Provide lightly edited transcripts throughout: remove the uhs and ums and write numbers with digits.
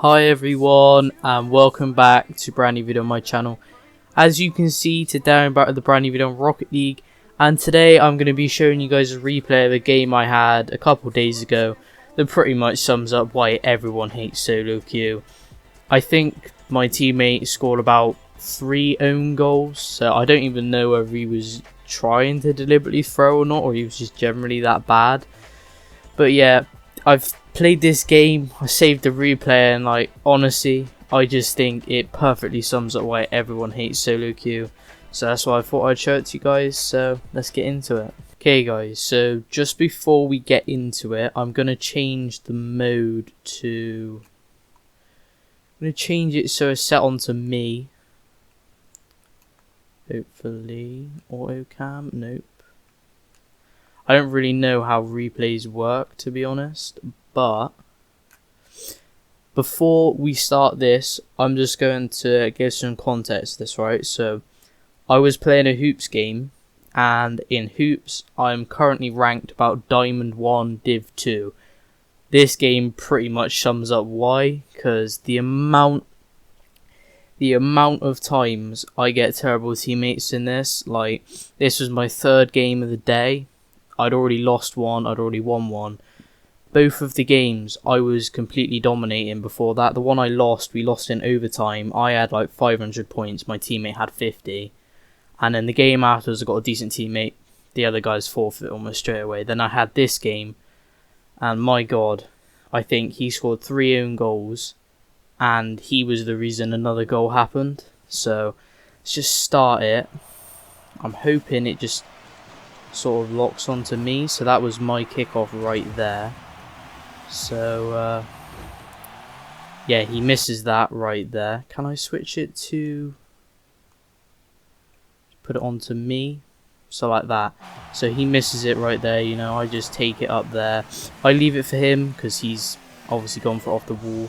Hi everyone and welcome back to a brand new video on my channel. As you can see, today I'm back with the brand new video on Rocket League, and today I'm going to be showing you guys a replay of a game I had a couple days ago that pretty much sums up why everyone hates solo queue. I think my teammate scored about 3 own goals, so I don't even know whether he was trying to deliberately throw or not, or he was just generally that bad. But yeah, I've played this game, I saved the replay, and honestly, I just think it perfectly sums up why everyone hates solo queue. So that's why I thought I'd show it to you guys, so let's get into it. Okay guys, so just before we get into it, I'm going to change the mode to... I'm going to change it so it's set onto me. Hopefully, auto cam, nope. I don't really know how replays work, to be honest, but before we start this, I'm just going to give some context to this, right? So, I was playing a Hoops game, and in Hoops, I'm currently ranked about Diamond 1, Div 2. This game pretty much sums up why, because the amount of times I get terrible teammates in this, this was my 3rd game of the day. I'd already lost one, I'd already won one. Both of the games I was completely dominating before that. The one I lost, we lost in overtime. I had 500 points, my teammate had 50. And then the game afterwards, I got a decent teammate. The other guys forfeit almost straight away. Then I had this game, and my god, I think he scored 3 own goals, and he was the reason another goal happened. So, let's just start it. I'm hoping it just sort of locks onto me. So that was my kickoff right there. So yeah, he misses that right there. Can I switch it to put it onto me? So like that. So he misses it right there, you know, I just take it up there. I leave it for him because he's obviously gone for off the wall.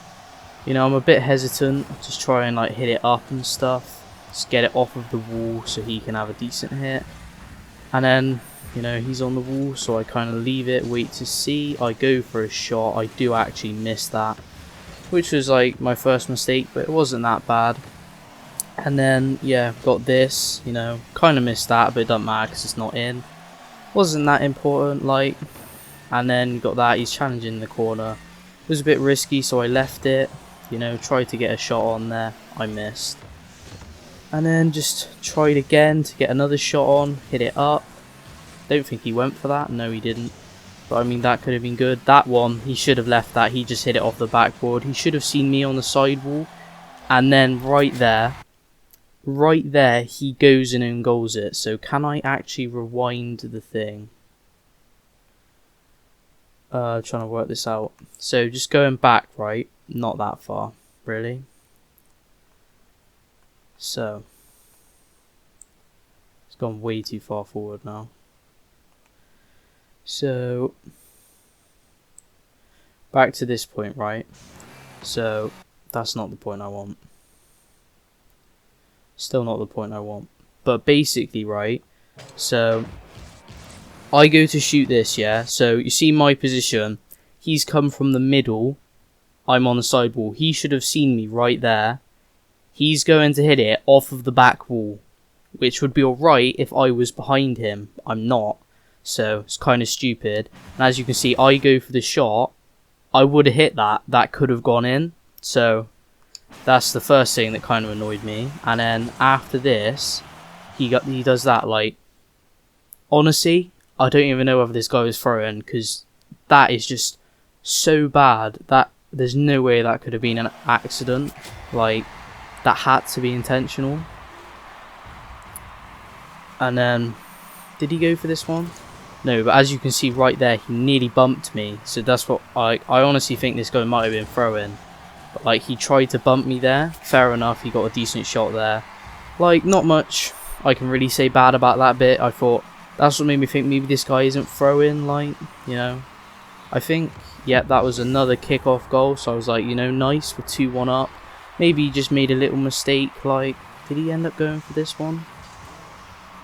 You know, I'm a bit hesitant, just try and hit it up and stuff. Just get it off of the wall so he can have a decent hit. And then, you know, he's on the wall, so I kind of leave it, wait to see. I go for a shot. I do actually miss that, which was my first mistake, but it wasn't that bad. And then, yeah, got this, you know, kind of missed that, but it doesn't matter because it's not in. Wasn't that important, and then got that. He's challenging the corner. It was a bit risky, so I left it, you know, tried to get a shot on there. I missed. And then just tried again to get another shot on, hit it up. Don't think he went for that. No, he didn't. But I mean, that could have been good. That one, he should have left that. He just hit it off the backboard. He should have seen me on the side wall. And then right there, he goes and own goals it. So can I actually rewind the thing? Trying to work this out. So just going back, right? Not that far, really. So, it's gone way too far forward now. So, back to this point, right? So, that's not the point I want. Still not the point I want. But basically, right? So, I go to shoot this, yeah? So, you see my position. He's come from the middle. I'm on the side wall. He should have seen me right there. He's going to hit it off of the back wall, which would be alright if I was behind him. I'm not, so it's kind of stupid. And as you can see, I go for the shot. I would have hit that. That could have gone in. So that's the first thing that kind of annoyed me. And then after this, he does that. Honestly, I don't even know whether this guy was throwing, because that is just so bad that there's no way that could have been an accident. That had to be intentional. And then, did he go for this one? No, but as you can see right there, he nearly bumped me. So that's what I honestly think this guy might have been throwing. But he tried to bump me there. Fair enough, he got a decent shot there. Not much I can really say bad about that bit. I thought that's what made me think maybe this guy isn't throwing, you know. I think, yeah, that was another kickoff goal. So I was you know, nice, we're 2-1 up. Maybe he just made a little mistake, did he end up going for this one?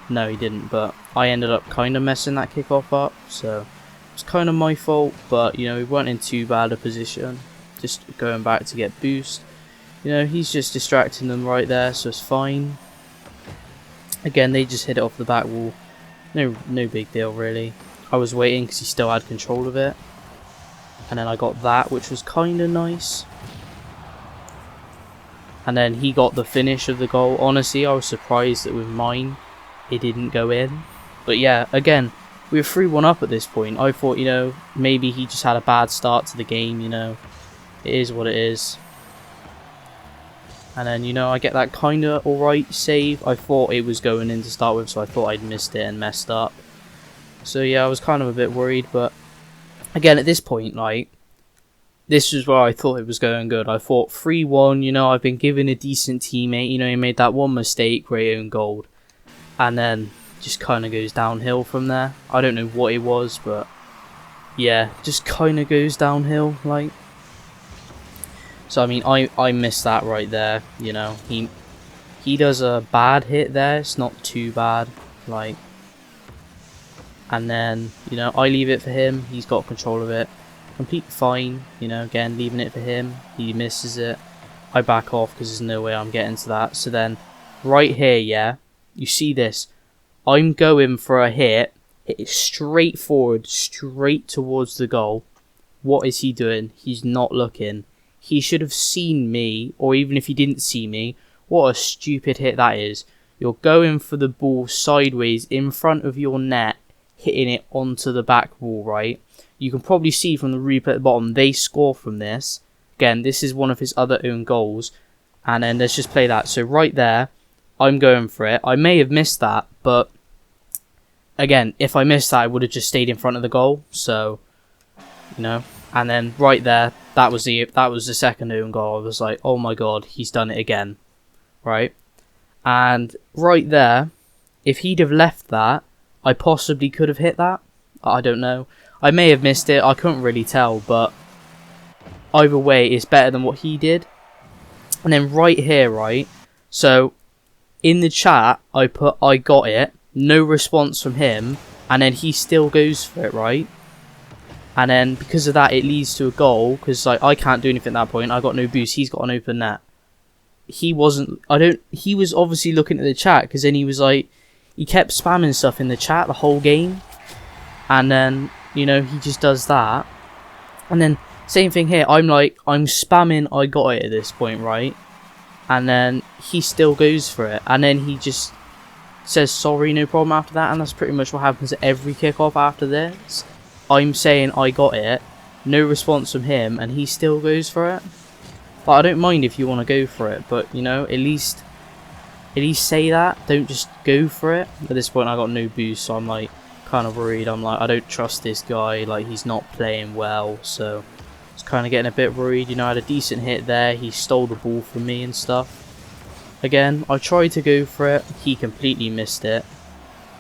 No, he didn't, but I ended up kind of messing that kickoff up, so it's kind of my fault, but, you know, we weren't in too bad a position. just going back to get boost. You know, he's just distracting them right there, so it's fine. Again, they just hit it off the back wall. No big deal, really. I was waiting because he still had control of it. And then I got that, which was kind of nice. And then he got the finish of the goal. Honestly, I was surprised that with mine, it didn't go in. But yeah, again, we were 3-1 up at this point. I thought, you know, maybe he just had a bad start to the game, you know. It is what it is. And then, you know, I get that kind of alright save. I thought it was going in to start with, so I thought I'd missed it and messed up. So yeah, I was kind of a bit worried, but again, at this point, like, this is where I thought it was going good. I thought 3-1, you know, I've been given a decent teammate. You know, he made that one mistake where he owned gold. And then just kind of goes downhill from there. I don't know what it was, but yeah, just kind of goes downhill, like. So, I mean, I missed that right there, you know. He does a bad hit there. It's not too bad, like. And then, you know, I leave it for him. He's got control of it. Completely fine, you know, again, leaving it for him. He misses it. I back off because there's no way I'm getting to that. So then, right here, yeah, you see this. I'm going for a hit. It is straight forward, straight towards the goal. What is he doing? He's not looking. He should have seen me, or even if he didn't see me, what a stupid hit that is. You're going for the ball sideways in front of your net, hitting it onto the back wall, right? You can probably see from the replay at the bottom, they score from this. Again, this is one of his other own goals. And then let's just play that. So right there, I'm going for it. I may have missed that, but again, if I missed that, I would have just stayed in front of the goal. So, you know. And then right there, that was the second own goal. I was like, oh my god, he's done it again. Right? And right there, if he'd have left that, I possibly could have hit that. I don't know. I may have missed it. I couldn't really tell, but either way, it's better than what he did. And then right here, right? So, in the chat, I put, I got it. No response from him. And then he still goes for it, right? And then, because of that, it leads to a goal. Because, like, I can't do anything at that point. I got no boost. He's got an open net. He wasn't... He was obviously looking at the chat. Because then he was like... He kept spamming stuff in the chat the whole game. And then, you know, he just does that. And then, same thing here. I'm spamming I got it at this point, right? And then, he still goes for it. And then he just says sorry, no problem after that. And that's pretty much what happens at every kickoff after this. I'm saying I got it. No response from him. And he still goes for it. But I don't mind if you want to go for it. But, you know, at least say that. Don't just go for it. At this point, I got no boost. So I'm like... kind of worried. I'm like, I don't trust this guy, like he's not playing well, so I was kind of getting a bit worried. You know, I had a decent hit there, he stole the ball from me and stuff. Again, I tried to go for it, he completely missed it.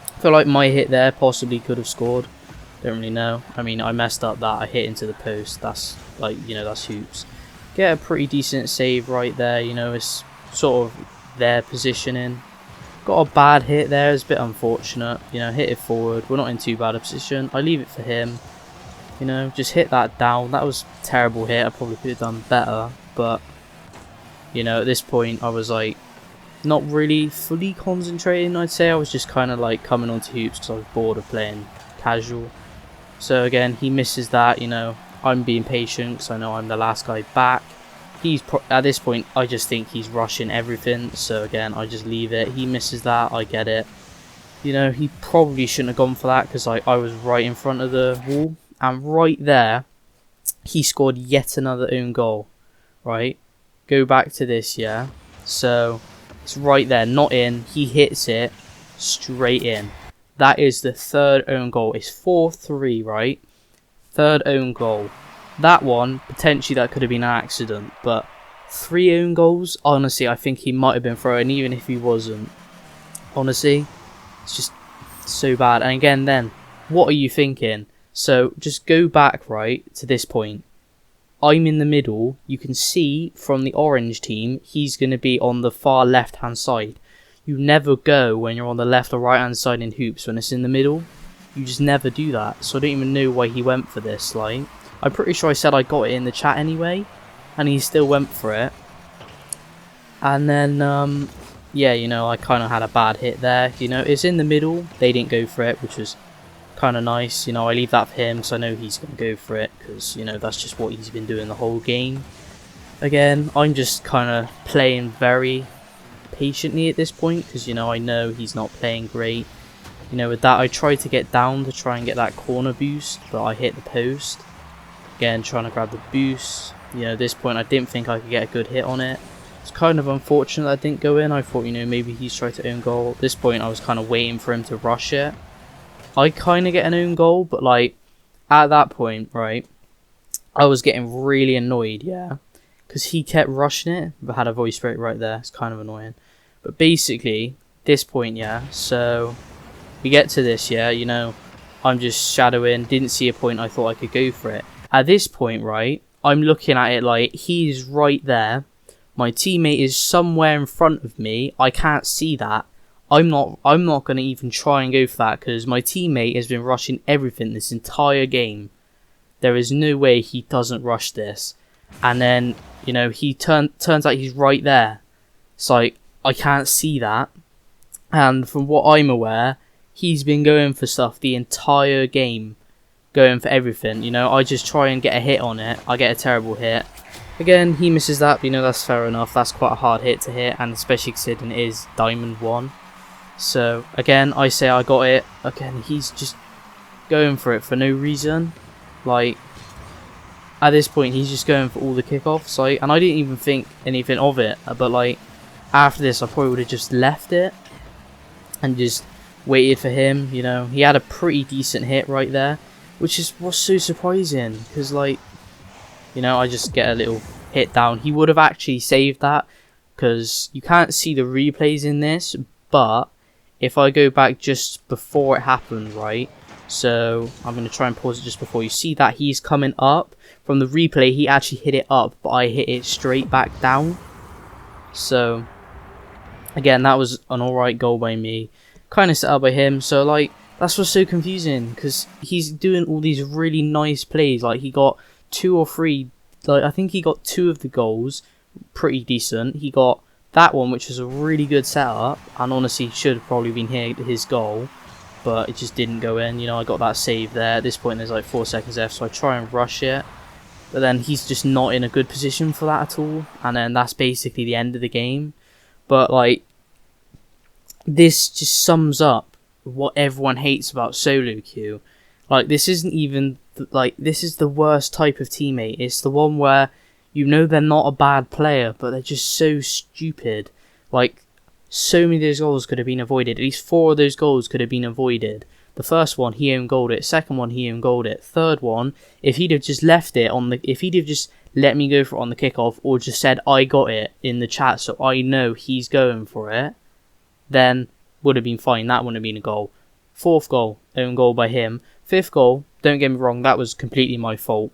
I feel like my hit there possibly could have scored, don't really know. I mean, I messed up that, I hit into the post, that's like, you know, that's hoops. Get a pretty decent save right there, you know, it's sort of their positioning. Got a bad hit there, it's a bit unfortunate. You know, hit it forward. We're not in too bad a position. I leave it for him. You know, just hit that down. That was a terrible hit. I probably could have done better. But, you know, at this point, I was like, not really fully concentrating, I'd say. I was just kind of like coming onto hoops because I was bored of playing casual. So again, he misses that, you know. I'm being patient because I know I'm the last guy back. He's at this point, I just think he's rushing everything. So again, I just leave it. He misses that. I get it. You know, he probably shouldn't have gone for that because I was right in front of the wall. And right there, he scored yet another own goal. Right? Go back to this, yeah? So, it's right there. Not in. He hits it straight in. That is the third own goal. It's 4-3, right? Third own goal. That one, potentially that could have been an accident, but 3 own goals, honestly, I think he might have been throwing, even if he wasn't. Honestly, it's just so bad. And again, then, what are you thinking? So, just go back, right, to this point. I'm in the middle. You can see from the orange team, he's going to be on the far left-hand side. You never go when you're on the left or right-hand side in hoops when it's in the middle. You just never do that. So, I don't even know why he went for this, like... I'm pretty sure I said I got it in the chat anyway. and he still went for it. And then, yeah, you know, I kind of had a bad hit there. You know, it's in the middle. They didn't go for it, which was kind of nice. You know, I leave that for him because I know he's going to go for it because, you know, that's just what he's been doing the whole game. Again, I'm just kind of playing very patiently at this point because, you know, I know he's not playing great. You know, with that, I tried to get down to try and get that corner boost, but I hit the post. Again, trying to grab the boost. You know, at this point, I didn't think I could get a good hit on it. It's kind of unfortunate that I didn't go in. I thought, you know, maybe he's tried to own goal. At this point, I was kind of waiting for him to rush it. I kind of get an own goal, but, like, at that point, right, I was getting really annoyed, yeah, because he kept rushing it. I had a voice break right there. It's kind of annoying. But basically, this point, yeah, so we get to this, yeah, you know, I'm just shadowing, didn't see a point, I thought I could go for it. At this point, right, I'm looking at it like he's right there. My teammate is somewhere in front of me. I can't see that. I'm not going to even try and go for that because my teammate has been rushing everything this entire game. There is no way he doesn't rush this. And then, you know, he turns out he's right there. It's like, I can't see that. And from what I'm aware, he's been going for stuff the entire game. Going for everything, you know. I just try and get a hit on it. I get a terrible hit. Again, he misses that, but, you know, that's fair enough. That's quite a hard hit to hit, and especially considering it is Diamond 1. So, again, I say I got it. Again, he's just going for it for no reason. Like, at this point, he's just going for all the kickoffs. Like, and I didn't even think anything of it. But, like, after this, I probably would have just left it and just waited for him. You know, he had a pretty decent hit right there, which was so surprising because, like, you know, I just get a little hit down. He would have actually saved that because you can't see the replays in this, but if I go back just before it happened, right, so I'm going to try and pause it just before. You see that he's coming up. From the replay, he actually hit it up, but I hit it straight back down. So, again, that was an alright goal by me. Kind of set up by him, so, like, that's what's so confusing, because he's doing all these really nice plays. Like, he got 2 or 3, like, I think he got 2 of the goals, pretty decent. He got that one, which was a really good setup, and honestly should have probably been his goal, but it just didn't go in. You know, I got that save there. At this point, there's like 4 seconds left, so I try and rush it, but then he's just not in a good position for that at all, and then that's basically the end of the game. But, like, this just sums up what everyone hates about solo queue. Like, this isn't even, like, this is the worst type of teammate. It's the one where, you know, they're not a bad player, but they're just so stupid. Like, so many of those goals could have been avoided. At least 4 of those goals could have been avoided. The first one, he own goaled it. Second one, he own goaled it. Third one, if he'd have just left it on the, if he'd have just let me go for it on the kickoff, or just said I got it in the chat so I know he's going for it, then would have been fine. That wouldn't have been a goal. 4th goal, own goal by him. 5th goal, don't get me wrong, that was completely my fault.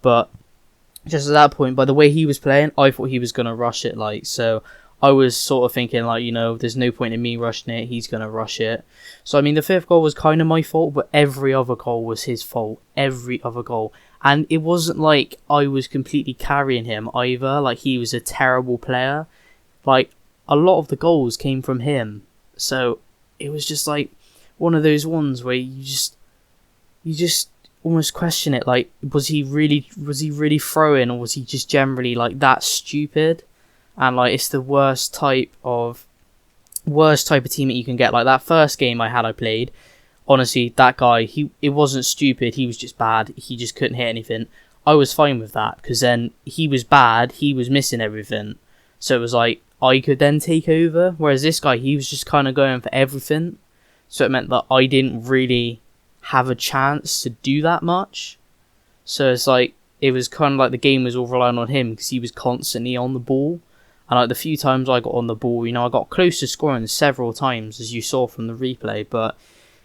But just at that point, by the way he was playing, I thought he was going to rush it. Like, so I was sort of thinking, like, you know, there's no point in me rushing it. He's going to rush it. So, I mean, the 5th goal was kind of my fault, but every other goal was his fault. Every other goal. And it wasn't like I was completely carrying him either. Like, he was a terrible player. Like, a lot of the goals came from him. So, it was just like one of those ones where you just almost question it. Like, was he really throwing, or was he just generally, like, that stupid? And, like, it's the worst type of teammate you can get. Like, that first game I played, honestly, that guy, it wasn't stupid, he was just bad, he just couldn't hit anything. I was fine with that, because then he was bad, he was missing everything. So it was like, I could then take over, whereas this guy, he was just kind of going for everything. So it meant that I didn't really have a chance to do that much. So it's like, it was kind of like the game was all relying on him, because he was constantly on the ball. And, like, the few times I got on the ball, you know, I got close to scoring several times, as you saw from the replay. But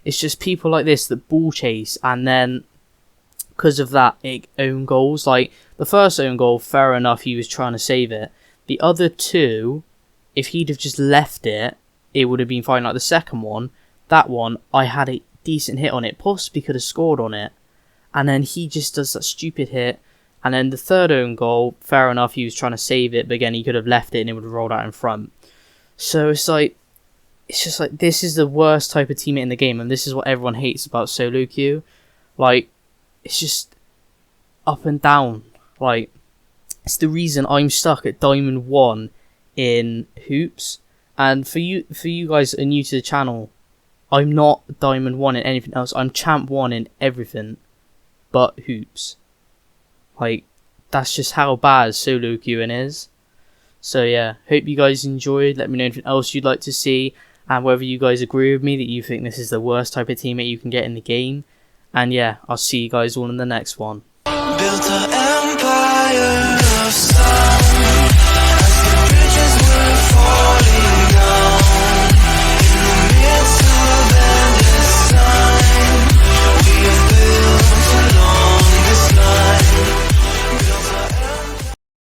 it's just people like this that ball chase, and then because of that, it own goals. Like, the first own goal, fair enough, he was trying to save it. The other 2, if he'd have just left it, it would have been fine. Like, the second one, that one, I had a decent hit on it, possibly could have scored on it. And then he just does that stupid hit, And then the third own goal, fair enough, he was trying to save it, but again, he could have left it and it would have rolled out in front. So it's just like, this is the worst type of teammate in the game, and this is what everyone hates about solo queue. Like, it's just up and down. Like, it's the reason I'm stuck at Diamond 1 in Hoops. And for you guys that are new to the channel, I'm not Diamond 1 in anything else. I'm Champ 1 in everything but Hoops. Like, that's just how bad solo queuing is. So yeah, hope you guys enjoyed. Let me know anything else you'd like to see, and whether you guys agree with me that you think this is the worst type of teammate you can get in the game. And yeah, I'll see you guys all in the next one. Built an empire.